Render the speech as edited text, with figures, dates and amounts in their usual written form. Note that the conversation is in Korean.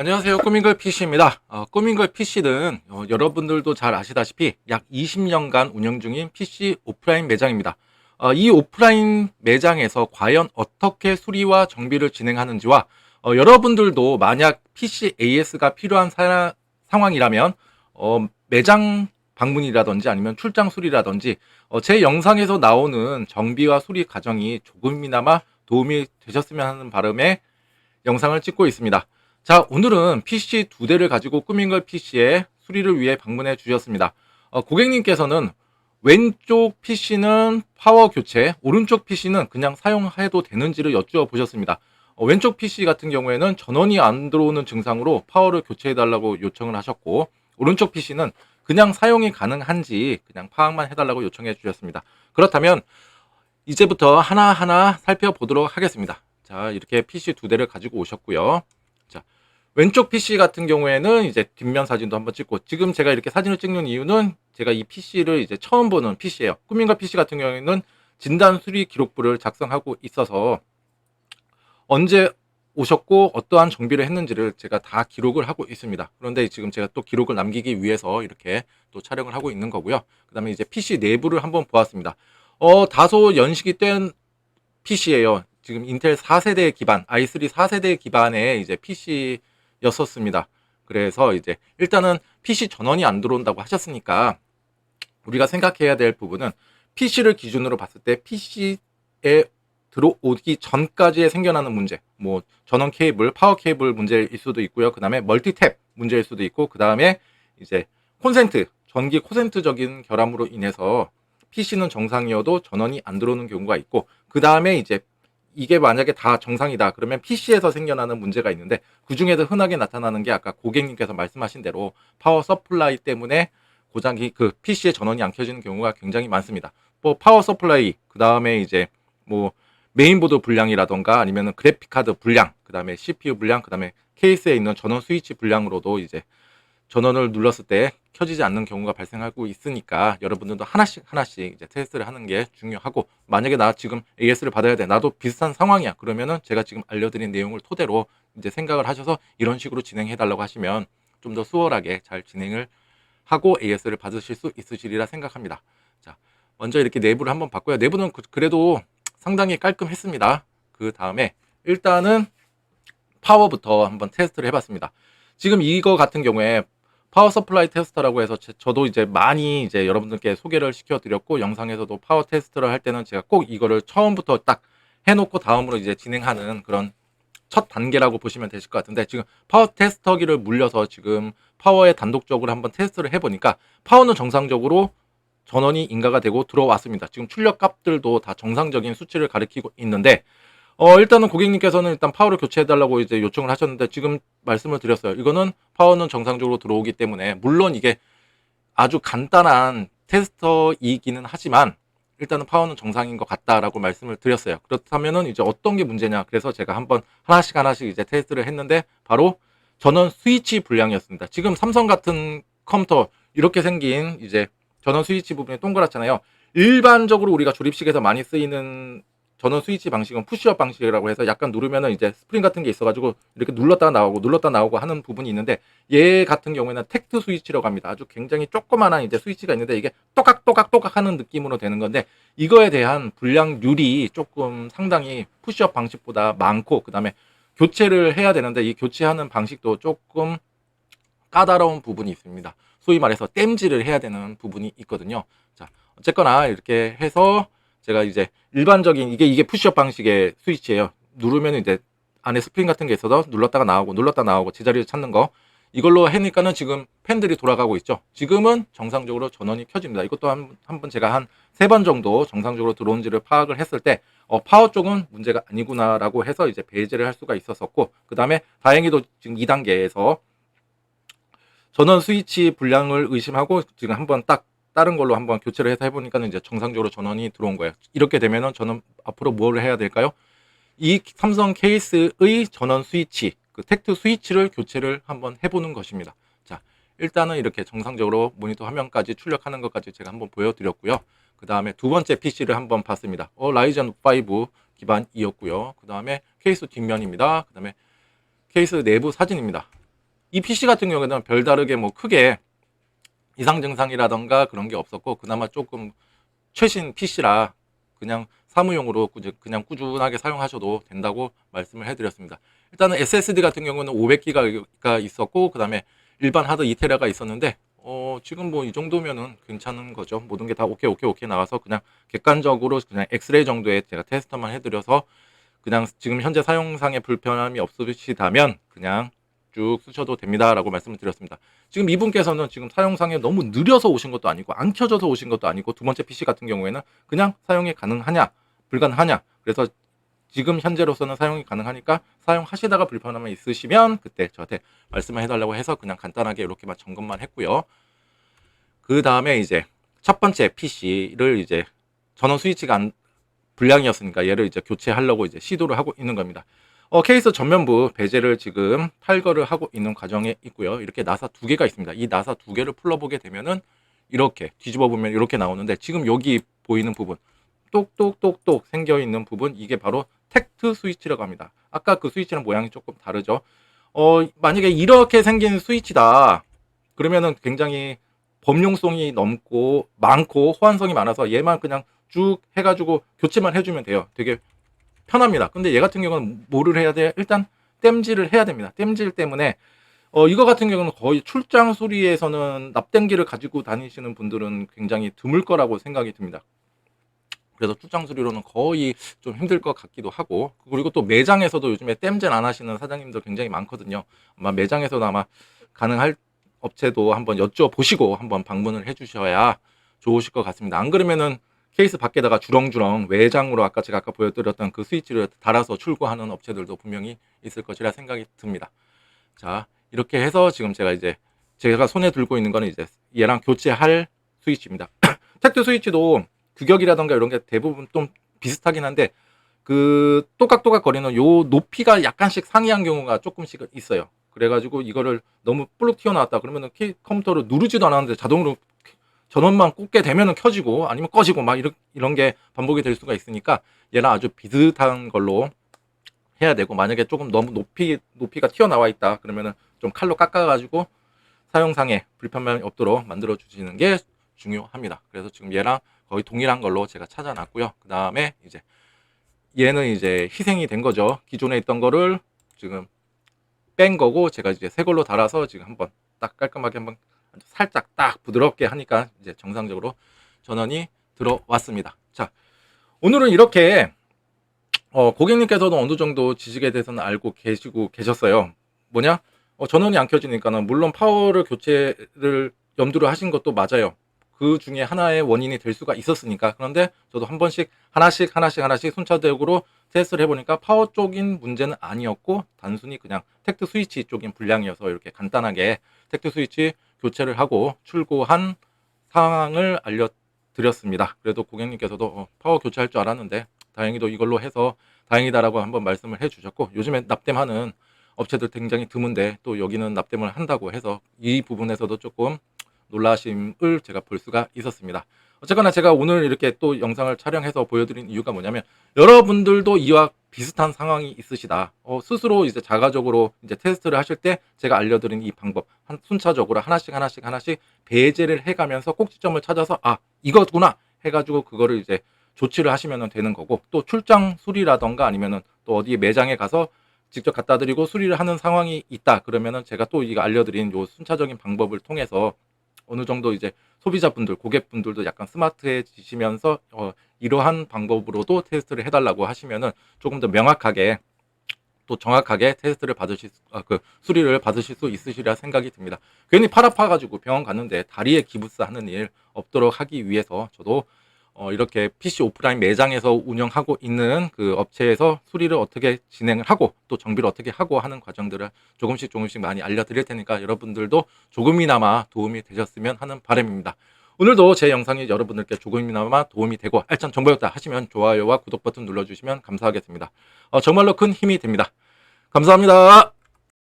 안녕하세요. 꾸민걸 PC입니다. 꾸민걸 PC는 여러분들도 잘 아시다시피 약 20년간 운영 중인 PC 오프라인 매장입니다. 이 오프라인 매장에서 과연 어떻게 수리와 정비를 진행하는지와 여러분들도 만약 PC AS가 필요한 상황이라면 매장 방문이라든지 아니면 출장 수리라든지 제 영상에서 나오는 정비와 수리 과정이 조금이나마 도움이 되셨으면 하는 바람에 영상을 찍고 있습니다. 자, 오늘은 PC 2대를 가지고 꾸민걸 PC의 수리를 위해 방문해 주셨습니다. 고객님께서는 왼쪽 PC는 파워 교체, 오른쪽 PC는 그냥 사용해도 되는지를 여쭈어 보셨습니다. 왼쪽 PC 같은 경우에는 전원이 안 들어오는 증상으로 파워를 교체해 달라고 요청을 하셨고, 오른쪽 PC는 그냥 사용이 가능한지 그냥 파악만 해달라고 요청해 주셨습니다. 그렇다면 이제부터 하나하나 살펴보도록 하겠습니다. 자, 이렇게 PC 2대를 가지고 오셨고요. 자, 왼쪽 PC 같은 경우에는 이제 뒷면 사진도 한번 찍고, 지금 제가 이렇게 사진을 찍는 이유는 제가 이 PC를 이제 처음 보는 PC예요. 꾸민걸 PC 같은 경우에는 진단 수리 기록부를 작성하고 있어서 언제 오셨고 어떠한 정비를 했는지를 제가 다 기록을 하고 있습니다. 그런데 지금 제가 또 기록을 남기기 위해서 이렇게 또 촬영을 하고 있는 거고요. 그 다음에 이제 PC 내부를 한번 보았습니다. 다소 연식이 된 PC예요. 지금 인텔 4세대 기반, i3 4세대 기반의 이제 PC였었습니다. 그래서 이제 일단은 PC 전원이 안 들어온다고 하셨으니까 우리가 생각해야 될 부분은 PC를 기준으로 봤을 때 PC에 들어오기 전까지에 생겨나는 문제, 뭐 전원 케이블, 파워 케이블 문제일 수도 있고요. 그 다음에 멀티탭 문제일 수도 있고, 그 다음에 이제 콘센트, 전기 콘센트적인 결함으로 인해서 PC는 정상이어도 전원이 안 들어오는 경우가 있고, 그 다음에 이제 이게 만약에 다 정상이다 그러면 PC에서 생겨나는 문제가 있는데, 그 중에도 흔하게 나타나는 게 아까 고객님께서 말씀하신 대로 파워 서플라이 때문에 고장이 그 PC의 전원이 안 켜지는 경우가 굉장히 많습니다. 뭐 파워 서플라이, 그 다음에 이제 뭐 메인보드 불량이라던가 아니면 그래픽 카드 불량, 그 다음에 CPU 불량, 그 다음에 케이스에 있는 전원 스위치 불량으로도 이제 전원을 눌렀을 때 켜지지 않는 경우가 발생하고 있으니까 여러분들도 하나씩 이제 테스트를 하는 게 중요하고, 만약에 나 지금 AS를 받아야 돼, 나도 비슷한 상황이야, 그러면은 제가 지금 알려드린 내용을 토대로 이제 생각을 하셔서 이런 식으로 진행해 달라고 하시면 좀 더 수월하게 잘 진행을 하고 AS를 받으실 수 있으시리라 생각합니다. 자, 먼저 이렇게 내부를 한번 봤고요. 내부는 그래도 상당히 깔끔했습니다. 그 다음에 일단은 파워부터 한번 테스트를 해봤습니다. 지금 이거 같은 경우에 파워 서플라이 테스터라고 해서 저도 이제 많이 이제 여러분들께 소개를 시켜드렸고, 영상에서도 파워 테스트를 할 때는 제가 꼭 이거를 처음부터 딱 해놓고 다음으로 이제 진행하는 그런 첫 단계라고 보시면 되실 것 같은데, 지금 파워 테스터기를 물려서 지금 파워에 단독적으로 한번 테스트를 해보니까 파워는 정상적으로 전원이 인가가 되고 들어왔습니다. 지금 출력 값들도 다 정상적인 수치를 가리키고 있는데, 일단은 고객님께서는 일단 파워를 교체해달라고 이제 요청을 하셨는데, 지금 말씀을 드렸어요. 이거는 파워는 정상적으로 들어오기 때문에, 물론 이게 아주 간단한 테스터이기는 하지만 일단은 파워는 정상인 것 같다라고 말씀을 드렸어요. 그렇다면은 이제 어떤 게 문제냐, 그래서 제가 한번 하나씩 이제 테스트를 했는데, 바로 전원 스위치 불량이었습니다. 지금 삼성 같은 컴퓨터 이렇게 생긴 이제 전원 스위치 부분이 동그랗잖아요. 일반적으로 우리가 조립식에서 많이 쓰이는 전원 스위치 방식은 푸시업 방식이라고 해서 약간 누르면은 이제 스프링 같은 게 있어가지고 이렇게 눌렀다 나오고 하는 부분이 있는데, 얘 같은 경우에는 텍트 스위치라고 합니다. 아주 굉장히 조그만한 이제 스위치가 있는데 이게 또각또각 하는 느낌으로 되는 건데, 이거에 대한 불량률이 조금 상당히 푸시업 방식보다 많고, 그 다음에 교체를 해야 되는데 이 교체하는 방식도 조금 까다로운 부분이 있습니다. 소위 말해서 땜질을 해야 되는 부분이 있거든요. 자, 어쨌거나 이렇게 해서 제가 이제 일반적인 이게 푸시업 방식의 스위치예요. 누르면 이제 안에 스프링 같은 게 있어서 눌렀다가 나오고 제자리를 찾는 거, 이걸로 해니까는 지금 팬들이 돌아가고 있죠. 지금은 정상적으로 전원이 켜집니다. 이것도 한번 제가 한 3번 정도 정상적으로 들어온지를 파악을 했을 때 파워 쪽은 문제가 아니구나라고 해서 이제 배제를 할 수가 있었었고, 그 다음에 다행히도 지금 2단계에서 전원 스위치 불량을 의심하고 지금 한번 딱 다른 걸로 한번 교체를 해서 해보니까 이제 정상적으로 전원이 들어온 거예요. 이렇게 되면은 저는 앞으로 뭘 해야 될까요? 이 삼성 케이스의 전원 스위치, 그 텍트 스위치를 교체를 한번 해보는 것입니다. 자, 일단은 이렇게 정상적으로 모니터 화면까지 출력하는 것까지 제가 한번 보여드렸고요. 그 다음에 두 번째 PC를 한번 봤습니다. 라이젠 5 기반이었고요. 그 다음에 케이스 뒷면입니다. 그 다음에 케이스 내부 사진입니다. 이 PC 같은 경우에는 별다르게 뭐 크게 이상 증상이라던가 그런 게 없었고, 그나마 조금 최신 PC라 그냥 사무용으로 그냥 꾸준하게 사용하셔도 된다고 말씀을 해드렸습니다. 일단은 SSD 같은 경우는 500기가가 있었고, 그 다음에 일반 하드 2테라가 있었는데, 지금 뭐 이 정도면은 괜찮은 거죠. 모든 게 다 오케이 나와서 그냥 객관적으로 그냥 엑스레이 정도의 제가 테스트만 해드려서, 그냥 지금 현재 사용상의 불편함이 없으시다면 그냥 쭉 쓰셔도 됩니다라고 말씀을 드렸습니다. 지금 이분께서는 지금 사용상에 너무 느려서 오신 것도 아니고 안 켜져서 오신 것도 아니고, 두 번째 PC 같은 경우에는 그냥 사용이 가능하냐 불가능하냐, 그래서 지금 현재로서는 사용이 가능하니까 사용하시다가 불편함이 있으시면 그때 저한테 말씀을 해달라고 해서 그냥 간단하게 이렇게만 점검만 했고요. 그 다음에 이제 첫 번째 PC를 이제 전원 스위치가 불량이었으니까 얘를 이제 교체하려고 이제 시도를 하고 있는 겁니다. 케이스 전면부 베젤을 지금 탈거를 하고 있는 과정에 있고요. 이렇게 나사 두 개가 있습니다. 이 나사 두 개를 풀러보게 되면은 이렇게 뒤집어 보면 이렇게 나오는데, 지금 여기 보이는 부분 똑똑똑똑 생겨 있는 부분, 이게 바로 텍트 스위치라고 합니다. 아까 그 스위치랑 모양이 조금 다르죠. 만약에 이렇게 생긴 스위치다 그러면은 굉장히 범용성이 넘고 많고 호환성이 많아서 얘만 그냥 쭉 해가지고 교체만 해주면 돼요. 되게 편합니다. 근데 얘 같은 경우는 뭐를 해야 돼요? 일단 땜질을 해야 됩니다. 땜질 때문에 이거 같은 경우는 거의 출장 수리에서는 납땜기를 가지고 다니시는 분들은 굉장히 드물 거라고 생각이 듭니다. 그래서 출장 수리로는 거의 좀 힘들 것 같기도 하고, 그리고 또 매장에서도 요즘에 땜질 안 하시는 사장님들 굉장히 많거든요. 아마 매장에서도 아마 가능할 업체도 한번 여쭤보시고 한번 방문을 해주셔야 좋으실 것 같습니다. 안 그러면은 케이스 밖에다가 주렁주렁 외장으로 제가 아까 보여드렸던 그 스위치를 달아서 출고하는 업체들도 분명히 있을 것이라 생각이 듭니다. 자, 이렇게 해서 지금 제가 손에 들고 있는 거는 이제 얘랑 교체할 스위치입니다. 텍트 스위치도 규격이라던가 이런 게 대부분 좀 비슷하긴 한데, 그 또각또각 거리는 요 높이가 약간씩 상이한 경우가 조금씩 있어요. 그래가지고 이거를 너무 볼록 튀어나왔다 그러면은 컴퓨터를 누르지도 않았는데 자동으로 전원만 꽂게 되면은 켜지고 아니면 꺼지고 막 이런 게 반복이 될 수가 있으니까, 얘랑 아주 비슷한 걸로 해야 되고, 만약에 조금 너무 높이가 튀어나와 있다 그러면은 좀 칼로 깎아가지고 사용상에 불편함이 없도록 만들어 주시는 게 중요합니다. 그래서 지금 얘랑 거의 동일한 걸로 제가 찾아놨고요. 그 다음에 이제 얘는 이제 희생이 된 거죠. 기존에 있던 거를 지금 뺀 거고, 제가 이제 새 걸로 달아서 지금 한번 딱 깔끔하게 한번 살짝 딱 부드럽게 하니까 이제 정상적으로 전원이 들어왔습니다. 자, 오늘은 이렇게 고객님께서도 어느 정도 지식에 대해서는 알고 계셨어요. 뭐냐? 전원이 안 켜지니까는 물론 파워를 교체를 염두를 하신 것도 맞아요. 그 중에 하나의 원인이 될 수가 있었으니까. 그런데 저도 한 번씩 하나씩 순차적으로 테스트를 해보니까 파워 쪽인 문제는 아니었고, 단순히 그냥 텍트 스위치 쪽인 불량이어서 이렇게 간단하게 텍트 스위치 교체를 하고 출고한 상황을 알려드렸습니다. 그래도 고객님께서도 파워 교체할 줄 알았는데 다행히도 이걸로 해서 다행이다라고 한번 말씀을 해주셨고, 요즘에 납땜하는 업체들 굉장히 드문데 또 여기는 납땜을 한다고 해서 이 부분에서도 조금 놀라심을 제가 볼 수가 있었습니다. 어쨌거나 제가 오늘 이렇게 또 영상을 촬영해서 보여드린 이유가 뭐냐면, 여러분들도 이와 비슷한 상황이 있으시다. 스스로 이제 자가적으로 이제 테스트를 하실 때 제가 알려드린 이 방법 순차적으로 하나씩 배제를 해가면서 꼭지점을 찾아서 이거구나 해가지고 그거를 이제 조치를 하시면 되는 거고, 또 출장 수리라던가 아니면은 또 어디 매장에 가서 직접 갖다 드리고 수리를 하는 상황이 있다 그러면은 제가 또 이거 알려드린 요 순차적인 방법을 통해서 어느 정도 이제 소비자분들, 고객분들도 약간 스마트해지시면서 이러한 방법으로도 테스트를 해달라고 하시면은 조금 더 명확하게 또 정확하게 테스트를 수리를 받으실 수 있으시리라 생각이 듭니다. 괜히 팔 아파가지고 병원 갔는데 다리에 기부스 하는 일 없도록 하기 위해서 저도 이렇게 PC 오프라인 매장에서 운영하고 있는 그 업체에서 수리를 어떻게 진행을 하고 또 정비를 어떻게 하고 하는 과정들을 조금씩 많이 알려드릴 테니까 여러분들도 조금이나마 도움이 되셨으면 하는 바람입니다. 오늘도 제 영상이 여러분들께 조금이나마 도움이 되고 알찬 정보였다 하시면 좋아요와 구독 버튼 눌러주시면 감사하겠습니다. 정말로 큰 힘이 됩니다. 감사합니다.